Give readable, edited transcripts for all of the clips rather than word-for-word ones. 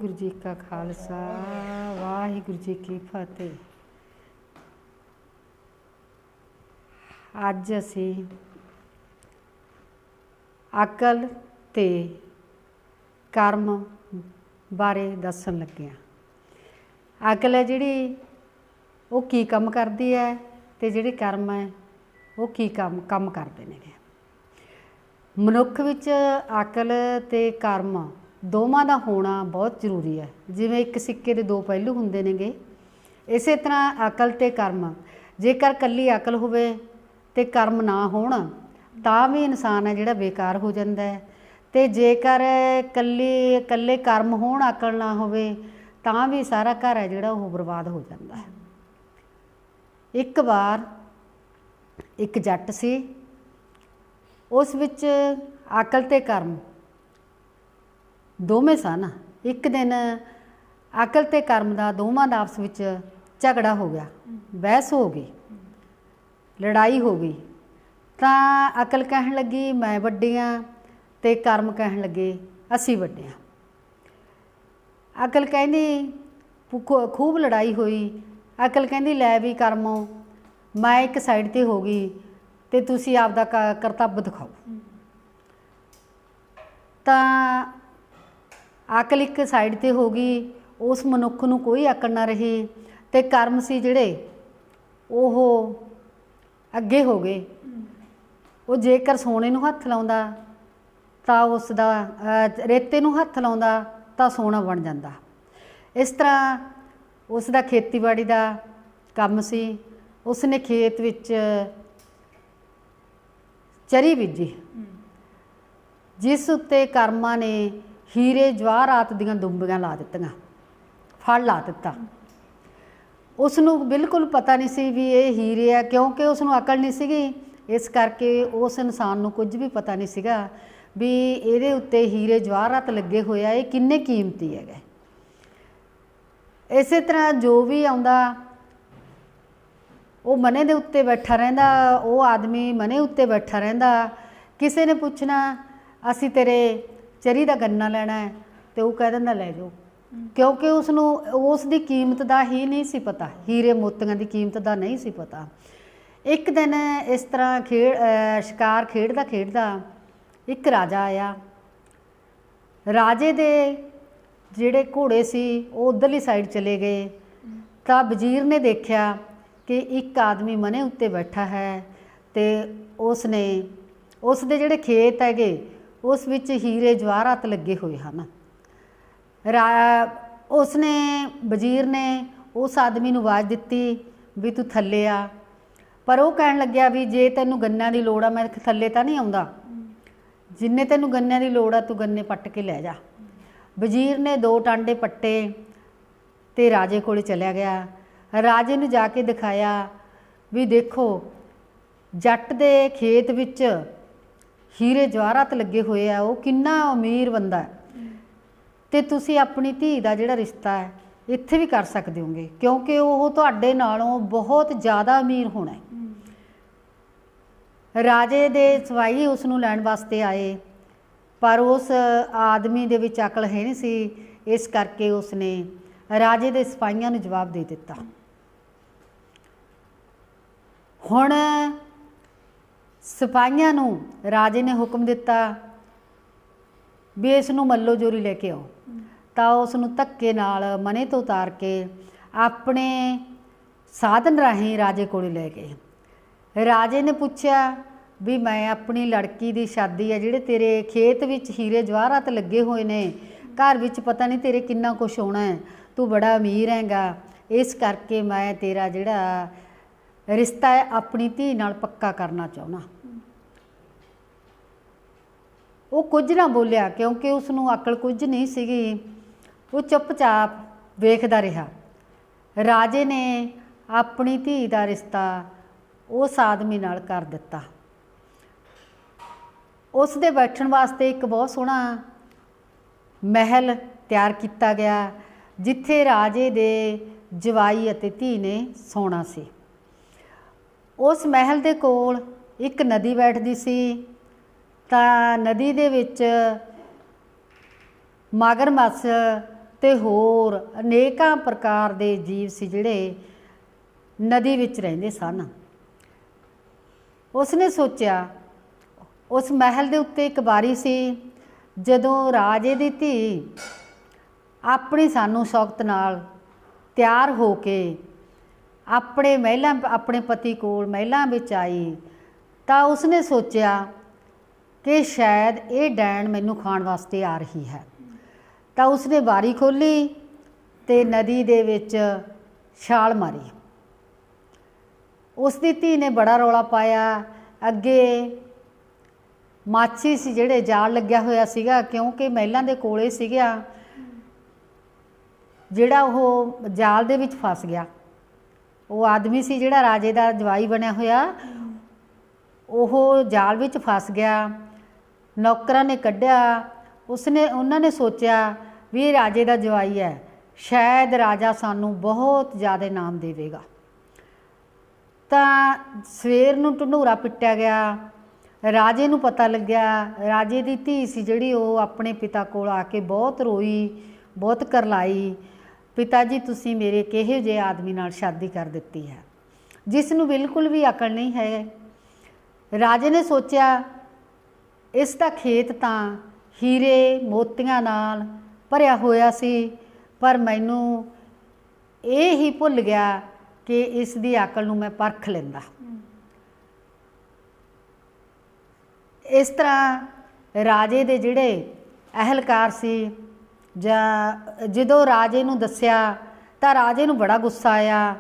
वाहिगुरु जी का खालसा वाहिगुरु जी की फतेह। अज असी अकल ते कर्म बारे दसन लगे हाँ। अकल है जिहड़ी वो की काम करती है ते जिहड़े कर्म है वो की काम करते हैं। मनुख विच अकल ते कर्म दोवां दा होना बहुत जरूरी है। जिवें एक सिक्के के दो पहलू हुंदे नेगे, इस तरह अकल ते कर्म, जेकर कल्ली अकल होवे ते कर्म ना होण तां भी इंसान है जिहड़ा बेकार हो जांदा है, ते जेकर कल्ले कर्म होण अकल ना होवे तां भी सारा घर है जिहड़ा वो बर्बाद हो जांदा है। एक बार एक जट सी, उस विच अकल ते कर्म दोवें सन। एक दिन अकल ते कर्म दा दोवां दा आपस विच झगड़ा हो गया, बहस हो गई, लड़ाई हो गई। तां अकल कहन लगी मैं वड्डी हाँ ते कर्म कहन लगे असी वड्डे हाँ। अकल कहंदी खूब लड़ाई हुई। अकल कहंदी लै भी कर्मो मैं एक साइड ते हो गई ते तुसी आपदा करतब दिखाओ। तां अकल एक साइड ते हो गई, उस मनुख नूं कोई अकल ना रही ते कर्म सी जिहड़े ओह अगे हो गए। वो जेकर सोने नूं हत्थ लाउंदा तां उसदा रेते नूं हत्थ लाउंदा तां सोना बन जांदा। इस तरह उसदा खेतीबाड़ी दा काम सी। उसने खेत विच चरी बीजी, जिस उत्ते कर्मां ने हीरे जवाहरात दीआं दुंबियां ला दित्तियां, फल ला दिता। उसनूं बिल्कुल पता नहीं सी भी ये हीरे है, क्योंकि उसनूं अकल नहीं सीगी। इस करके उस इंसान नूं कुछ भी पता नहीं सीगा भी इहदे उत्ते हीरे जवाहरात लगे होए आ, ये किन्ने कीमती है। इस तरह जो भी आउंदा वो मने दे उत्ते बैठा रहिंदा, वो आदमी मने उत्ते बैठा रहिंदा। किसी ने पुछना असी तेरे चरी दा गन्ना लेना है तो वह कह दिंदा लै जाओ, क्योंकि उसनूं उसदी कीमत दा ही नहीं सी पता, हीरे मोतियां दी कीमत दा नहीं सी पता। एक दिन इस तरह शिकार खेडदा एक राजा आया। राजे दे जिहड़े घोड़े सी वो उधरली साइड चले गए। तां वजीर ने देखा कि एक आदमी मने उत्ते बैठा है तो उसने उसदे जिहड़े खेत हैगे उस विच हीरे जवाहरात लगे हुए हैं। उसने वजीर ने उस आदमी नूं आवाज़ दित्ती भी तू थल्ले आ, पर वो कहन लग्या भी जे तैनूं गन्निਆਂ की लोड़ आ मैं थल्ले तां नहीं आउंदा, जिन्ने तैनूं गन्निਆਂ की लोड़ आ तू गन्ने पट्ट के लै जा। वजीर ने दो टांडे पट्टे ते राजे कोले चलिया गया। राजे ने जाके दिखाया भी देखो जट दे खेत विच हीरे जवाहरात लगे हुए आ, वो किन्ना अमीर बंदा है, ते तुसी अपनी धी दा जिहड़ा रिश्ता है इत्थे भी कर सकदे होगे, क्योंकि वो तुहाडे नालों बहुत ज़्यादा अमीर होना है। राजे दे सिपाही उसनूं लैण वास्ते आए, पर उस आदमी दे विच अकल है नहीं सी। इस करके उसने राजे दे सिपाहियां नूं जवाब दे दिता। हुण सिपाहियां नूं राजे ने हुक्म दिता भी इसनूं मल्लो जोरी लैके आओ। तां उसनूं धक्के नाल मने तो उतार के अपने साधन राहीं राजे कोल लै गए। राजे ने पुछया भी मैं अपनी लड़की दी शादी है, जिहड़े तेरे खेत विच हीरे जवाहरात लगे हुए ने, घर विच पता नहीं तेरे किन्ना कुछ होना है, तू बड़ा अमीर हैगा, इस करके मैं तेरा जिहड़ा रिश्ता है अपनी धी नाल पक्का करना चाहुंदा। वो कुछ ना बोलिया, क्योंकि उसनूं अकल कुछ नहीं सीगी। वो चुपचाप वेखदा रहा। राजे ने अपनी धी दा रिश्ता उस आदमी नाल कर दिता। उस दे बैठण वास्ते एक बहुत सोहना महल तैयार किया गया, जिथे राजे दे जवाई अते धी ने सोना सी। उस महल दे कोल एक नदी बैठदी सी। तां नदी दे विच मगरमच्छ ਤੇ ਹੋਰ ਅਨੇਕਾਂ ਪ੍ਰਕਾਰ ਦੇ ਜੀਵ ਸੀ ਜਿਹੜੇ ਨਦੀ ਵਿੱਚ ਰਹਿੰਦੇ ਸਨ। ਉਸਨੇ ਸੋਚਿਆ, ਉਸ ਮਹਿਲ ਦੇ ਉੱਤੇ ਇੱਕ ਵਾਰੀ ਸੀ ਜਦੋਂ ਰਾਜੇ ਦੀ ਧੀ ਆਪਣੀ ਸਾਨੂੰ ਸੌਗਤ ਨਾਲ ਤਿਆਰ ਹੋ ਕੇ ਆਪਣੇ ਪਤੀ ਕੋਲ ਮਹਿਲਾਂ ਵਿੱਚ ਆਈ, ਤਾਂ ਉਸਨੇ ਸੋਚਿਆ ਕਿ ਸ਼ਾਇਦ ਇਹ ਡੈਣ ਮੈਨੂੰ ਖਾਣ ਵਾਸਤੇ ਆ ਰਹੀ ਹੈ। ਤਾਂ ਉਸਨੇ ਬਾਰੀ ਖੋਲ੍ਹੀ ਤੇ ਨਦੀ ਦੇ ਵਿੱਚ ਛਾਲ ਮਾਰੀ। ਉਸ ਦੀ ਧੀ ਨੇ ਬੜਾ ਰੌਲਾ ਪਾਇਆ। ਅੱਗੇ ਮਾਛੀ ਸੀ ਜਿਹੜੇ ਜਾਲ ਲੱਗਿਆ ਹੋਇਆ ਸੀਗਾ, ਕਿਉਂਕਿ ਮਹਿਲਾਂ ਦੇ ਕੋਲੇ ਸੀਗਾ, ਜਿਹੜਾ ਉਹ ਜਾਲ ਦੇ ਵਿੱਚ ਫਸ ਗਿਆ। ਉਹ ਆਦਮੀ ਸੀ ਜਿਹੜਾ ਰਾਜੇ ਦਾ ਜਵਾਈ ਬਣਿਆ ਹੋਇਆ, ਉਹ ਜਾਲ ਵਿੱਚ ਫਸ ਗਿਆ। ਨੌਕਰਾਂ ਨੇ ਕੱਢਿਆ। ਉਹਨਾਂ ਨੇ ਸੋਚਿਆ ਵੀ ਇਹ ਰਾਜੇ ਦਾ ਜਵਾਈ ਹੈ, ਸ਼ਾਇਦ ਰਾਜਾ ਸਾਨੂੰ ਬਹੁਤ ਜ਼ਿਆਦਾ ਇਨਾਮ ਦੇਵੇਗਾ। ਤਾਂ ਸਵੇਰ ਨੂੰ ਢੰਡੋਰਾ ਪਿੱਟਿਆ ਗਿਆ। ਰਾਜੇ ਨੂੰ ਪਤਾ ਲੱਗਿਆ। ਰਾਜੇ ਦੀ ਧੀ ਸੀ ਜਿਹੜੀ, ਉਹ ਆਪਣੇ ਪਿਤਾ ਕੋਲ ਆ ਕੇ ਬਹੁਤ ਰੋਈ, ਬਹੁਤ ਕਰਲਾਈ, ਪਿਤਾ ਜੀ ਤੁਸੀਂ ਮੇਰੇ ਕਿਹੋ ਜਿਹੇ ਆਦਮੀ ਨਾਲ ਸ਼ਾਦੀ ਕਰ ਦਿੱਤੀ ਹੈ, ਜਿਸ ਨੂੰ ਬਿਲਕੁਲ ਵੀ ਅਕਲ ਨਹੀਂ ਹੈ। ਰਾਜੇ ਨੇ ਸੋਚਿਆ ਇਸ ਦਾ ਖੇਤ ਤਾਂ ਹੀਰੇ ਮੋਤੀਆਂ ਨਾਲ ਭਰਿਆ ਹੋਇਆ ਸੀ, ਪਰ ਮੈਨੂੰ ਇਹ ਹੀ ਭੁੱਲ ਗਿਆ ਕਿ ਇਸ ਦੀ ਅਕਲ ਨੂੰ ਮੈਂ ਪਰਖ ਲੈਂਦਾ। ਇਸ ਤਰ੍ਹਾਂ ਰਾਜੇ ਦੇ ਜਿਹੜੇ ਅਹਿਲਕਾਰ ਸੀ, ਜਾਂ ਜਦੋਂ ਰਾਜੇ ਨੂੰ ਦੱਸਿਆ ਤਾਂ ਰਾਜੇ ਨੂੰ ਬੜਾ ਗੁੱਸਾ ਆਇਆ।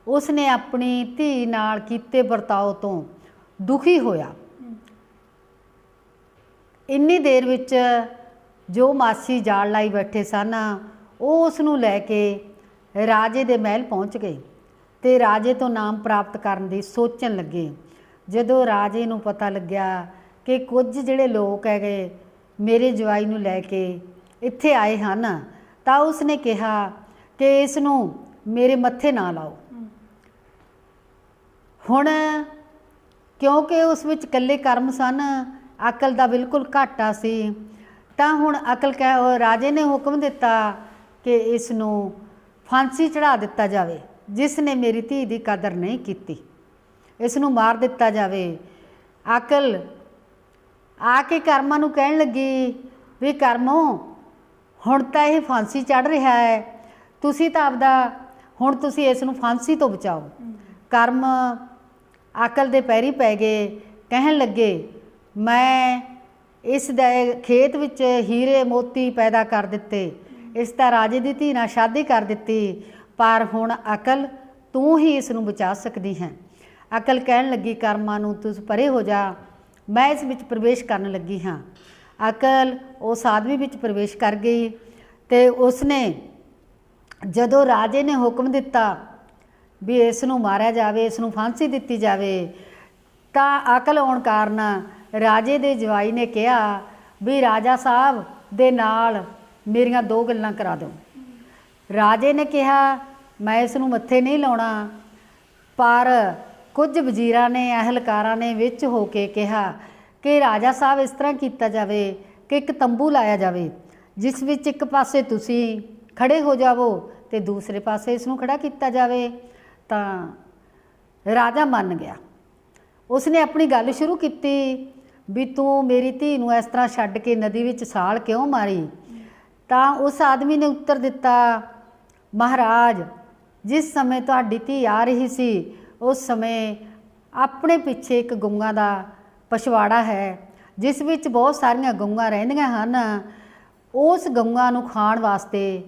ਉਸਨੇ ਆਪਣੀ ਧੀ ਨਾਲ ਕੀਤੇ ਵਰਤਾਓ ਤੋਂ ਦੁਖੀ ਹੋਇਆ। ਇੰਨੀ ਦੇਰ ਵਿੱਚ ਜੋ ਮਾਸੀ ਜਾਲ ਲਾਈ ਬੈਠੇ ਸਨ, ਉਹ ਉਸ ਨੂੰ ਲੈ ਕੇ ਰਾਜੇ ਦੇ ਮਹਿਲ ਪਹੁੰਚ ਗਏ ਤੇ ਰਾਜੇ ਤੋਂ ਨਾਮ ਪ੍ਰਾਪਤ ਕਰਨ ਦੀ ਸੋਚਣ ਲੱਗੇ। ਜਦੋਂ ਰਾਜੇ ਨੂੰ ਪਤਾ ਲੱਗਿਆ ਕਿ ਕੁਝ ਜਿਹੜੇ ਲੋਕ ਹੈਗੇ ਮੇਰੇ ਜਵਾਈ ਨੂੰ ਲੈ ਕੇ ਇੱਥੇ ਆਏ ਹਨ, ਤਾਂ ਉਸਨੇ ਕਿਹਾ ਕਿ ਇਸ ਨੂੰ ਮੇਰੇ ਮੱਥੇ ਨਾ ਲਾਓ। ਹੁਣ ਕਿਉਂਕਿ ਉਸ ਵਿੱਚ ਇਕੱਲੇ ਕਰਮ ਸਨ, ਅਕਲ ਦਾ ਬਿਲਕੁਲ ਘਾਟਾ ਸੀ, ਤਾਂ ਹੁਣ ਰਾਜੇ ਨੇ ਹੁਕਮ ਦਿੱਤਾ ਕਿ ਇਸ ਨੂੰ ਫਾਂਸੀ ਚੜ੍ਹਾ ਦਿੱਤਾ ਜਾਵੇ। ਜਿਸ ਨੇ ਮੇਰੀ ਧੀ ਦੀ ਕਦਰ ਨਹੀਂ ਕੀਤੀ, ਇਸ ਨੂੰ ਮਾਰ ਦਿੱਤਾ ਜਾਵੇ। ਅਕਲ ਆ ਕੇ ਕਰਮਾਂ ਨੂੰ ਕਹਿਣ ਲੱਗੀ ਵੀ ਕਰਮੋ, ਹੁਣ ਤਾਂ ਇਹ ਫਾਂਸੀ ਚੜ੍ਹ ਰਿਹਾ ਹੈ, ਤੁਸੀਂ ਤਾਂ ਹੁਣ ਤੁਸੀਂ ਇਸ ਨੂੰ ਫਾਂਸੀ ਤੋਂ ਬਚਾਓ। ਕਰਮ ਅਕਲ ਦੇ ਪੈਰੀ ਪੈ ਗਏ, ਕਹਿਣ ਲੱਗੇ ਮੈਂ ਇਸ ਦੇ ਖੇਤ ਵਿੱਚ ਹੀਰੇ ਮੋਤੀ ਪੈਦਾ ਕਰ ਦਿੱਤੇ, ਇਸ ਦਾ ਰਾਜੇ ਦੀ ਧੀ ਨਾਲ ਸ਼ਾਦੀ ਕਰ ਦਿੱਤੀ, ਪਰ ਹੁਣ ਅਕਲ ਤੂੰ ਹੀ ਇਸ ਨੂੰ ਬਚਾ ਸਕਦੀ ਹੈ। ਅਕਲ ਕਹਿਣ ਲੱਗੀ ਕਰਮਾਂ ਨੂੰ ਤੂੰ ਪਰੇ ਹੋ ਜਾ, ਮੈਂ ਇਸ ਵਿੱਚ ਪ੍ਰਵੇਸ਼ ਕਰਨ ਲੱਗੀ ਹਾਂ। ਅਕਲ ਉਸ ਆਦਮੀ ਵਿੱਚ ਪ੍ਰਵੇਸ਼ ਕਰ ਗਈ ਤੇ ਉਸਨੇ ਜਦੋਂ ਰਾਜੇ ਨੇ ਹੁਕਮ ਦਿੱਤਾ ਵੀ ਇਸ ਨੂੰ ਮਾਰਿਆ ਜਾਵੇ, ਇਸ ਨੂੰ ਫਾਂਸੀ ਦਿੱਤੀ ਜਾਵੇ, ਤਾਂ ਅਕਲ ਆਉਣ ਕਾਰਨ ਰਾਜੇ ਦੇ ਜਵਾਈ ਨੇ ਕਿਹਾ ਵੀ ਰਾਜਾ ਸਾਹਿਬ ਦੇ ਨਾਲ ਮੇਰੀਆਂ 2 ਗੱਲਾਂ ਕਰਾ ਦਿਓ। ਰਾਜੇ ਨੇ ਕਿਹਾ ਮੈਂ ਇਸ ਨੂੰ ਮੱਥੇ ਨਹੀਂ ਲਾਉਣਾ, ਪਰ ਕੁਝ ਵਜ਼ੀਰਾਂ ਨੇ ਅਹਿਲਕਾਰਾਂ ਨੇ ਵਿੱਚ ਹੋ ਕੇ ਕਿਹਾ ਕਿ ਰਾਜਾ ਸਾਹਿਬ ਇਸ ਤਰ੍ਹਾਂ ਕੀਤਾ ਜਾਵੇ ਕਿ ਇੱਕ ਤੰਬੂ ਲਾਇਆ ਜਾਵੇ, ਜਿਸ ਵਿੱਚ ਇੱਕ ਪਾਸੇ ਤੁਸੀਂ ਖੜੇ ਹੋ ਜਾਵੋ ਤੇ ਦੂਸਰੇ ਪਾਸੇ ਇਸ ਨੂੰ ਖੜਾ ਕੀਤਾ ਜਾਵੇ। ਤਾਂ ਰਾਜਾ ਮੰਨ ਗਿਆ। ਉਸਨੇ ਆਪਣੀ ਗੱਲ ਸ਼ੁਰੂ ਕੀਤੀ ਵੀ ਤੂੰ ਮੇਰੀ ਧੀ ਨੂੰ ਇਸ ਤਰ੍ਹਾਂ ਛੱਡ ਕੇ ਨਦੀ ਵਿੱਚ ਛਾਲ ਕਿਉਂ ਮਾਰੀ? ਤਾਂ ਉਸ ਆਦਮੀ ਨੇ ਉੱਤਰ ਦਿੱਤਾ, ਮਹਾਰਾਜ ਜਿਸ ਸਮੇਂ ਤੁਹਾਡੀ ਧੀ ਆ ਰਹੀ ਸੀ, ਉਸ ਸਮੇਂ ਆਪਣੇ ਪਿੱਛੇ ਇੱਕ ਗਊਆਂ ਦਾ ਪਛਵਾੜਾ ਹੈ, ਜਿਸ ਵਿੱਚ ਬਹੁਤ ਸਾਰੀਆਂ ਗਊਆਂ ਰਹਿੰਦੀਆਂ ਹਨ। ਉਸ ਗਊਆਂ ਨੂੰ ਖਾਣ ਵਾਸਤੇ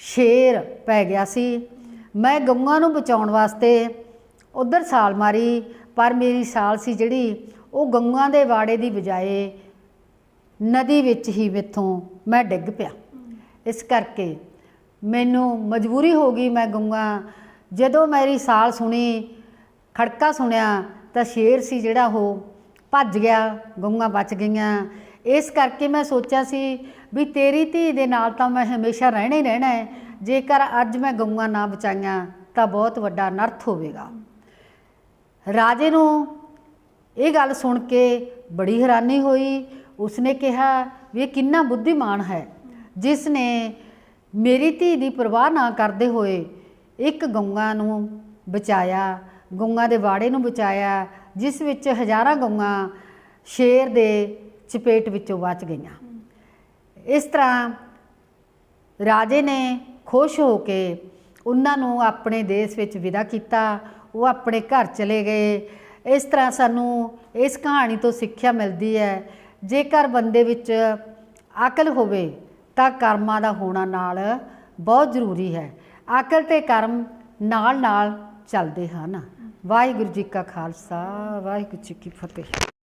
ਸ਼ੇਰ ਪੈ ਗਿਆ ਸੀ। ਮੈਂ ਗਊਆਂ ਨੂੰ ਬਚਾਉਣ ਵਾਸਤੇ ਉੱਧਰ ਛਾਲ ਮਾਰੀ, ਪਰ ਮੇਰੀ ਛਾਲ ਸੀ ਜਿਹੜੀ ਉਹ ਗਊਆਂ ਦੇ ਵਾੜੇ ਦੀ ਬਜਾਏ ਨਦੀ ਵਿੱਚ ਹੀ ਮੈਥੋਂ ਮੈਂ ਡਿੱਗ ਪਿਆ। ਇਸ ਕਰਕੇ ਮੈਨੂੰ ਮਜਬੂਰੀ ਹੋ ਗਈ। ਮੈਂ ਗਊਆਂ ਜਦੋਂ ਮੇਰੀ ਛਾਲ ਸੁਣੀ, ਖੜਕਾ ਸੁਣਿਆ, ਤਾਂ ਸ਼ੇਰ ਸੀ ਜਿਹੜਾ ਉਹ ਭੱਜ ਗਿਆ, ਗਊਆਂ ਬਚ ਗਈਆਂ। ਇਸ ਕਰਕੇ ਮੈਂ ਸੋਚਿਆ ਸੀ ਵੀ ਤੇਰੀ ਧੀ ਦੇ ਨਾਲ ਤਾਂ ਮੈਂ ਹਮੇਸ਼ਾ ਰਹਿਣਾ ਹੀ ਰਹਿਣਾ ਹੈ, ਜੇਕਰ ਅੱਜ ਮੈਂ ਗਊਆਂ ਨਾ ਬਚਾਈਆਂ ਤਾਂ ਬਹੁਤ ਵੱਡਾ ਅਨਰਥ ਹੋਵੇਗਾ। ਰਾਜੇ ਨੂੰ ਇਹ ਗੱਲ ਸੁਣ ਕੇ ਬੜੀ ਹੈਰਾਨੀ ਹੋਈ। ਉਸਨੇ ਕਿਹਾ ਵੀ ਇਹ ਕਿੰਨਾ ਬੁੱਧੀਮਾਨ ਹੈ, ਜਿਸ ਨੇ ਮੇਰੀ ਧੀ ਦੀ ਪਰਵਾਹ ਨਾ ਕਰਦੇ ਹੋਏ ਇੱਕ ਗਊਆਂ ਨੂੰ ਬਚਾਇਆ, ਗਊਆਂ ਦੇ ਵਾੜੇ ਨੂੰ ਬਚਾਇਆ, ਜਿਸ ਵਿੱਚ ਹਜ਼ਾਰਾਂ ਗਊਆਂ ਸ਼ੇਰ ਦੇ ਚਪੇਟ ਵਿੱਚੋਂ ਬਚ ਗਈਆਂ। ਇਸ ਤਰ੍ਹਾਂ ਰਾਜੇ ਨੇ ਖੁਸ਼ ਹੋ ਕੇ ਉਹਨਾਂ ਨੂੰ ਆਪਣੇ ਦੇਸ਼ ਵਿੱਚ ਵਿਦਾ ਕੀਤਾ। ਉਹ ਆਪਣੇ ਘਰ ਚਲੇ ਗਏ। ਇਸ ਤਰ੍ਹਾਂ ਸਾਨੂੰ ਇਸ ਕਹਾਣੀ ਤੋਂ ਸਿੱਖਿਆ ਮਿਲਦੀ ਹੈ, ਜੇਕਰ ਬੰਦੇ ਵਿੱਚ ਅਕਲ ਹੋਵੇ ਤਾਂ ਕਰਮਾਂ ਦਾ ਹੋਣਾ ਨਾਲ ਬਹੁਤ ਜ਼ਰੂਰੀ ਹੈ। ਅਕਲ ਤੇ ਕਰਮ ਨਾਲ ਨਾਲ ਚੱਲਦੇ ਹਨ। ਵਾਹਿਗੁਰੂ ਜੀ ਕਾ ਖਾਲਸਾ, ਵਾਹਿਗੁਰੂ ਜੀ ਕੀ ਫਤਿਹ।